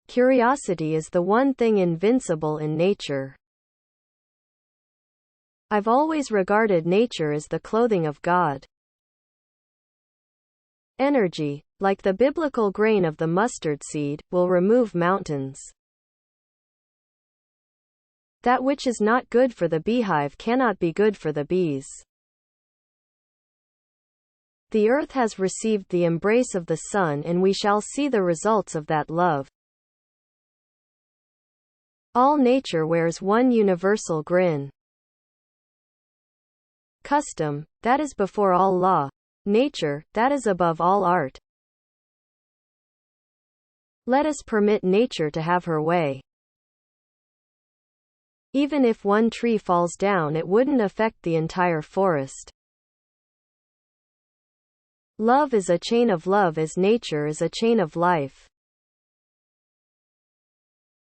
Curiosity is the one thing invincible in nature. I've always regarded nature as the clothing of God. Energy, like the biblical grain of the mustard seed, will remove mountains. That which is not good for the beehive cannot be good for the bees. The earth has received the embrace of the sun, and we shall see the results of that love. All nature wears one universal grin. Custom, that is before all law. Nature, that is above all art. Let us permit nature to have her way. Even if one tree falls down, it wouldn't affect the entire forest. Love is a chain of love as nature is a chain of life.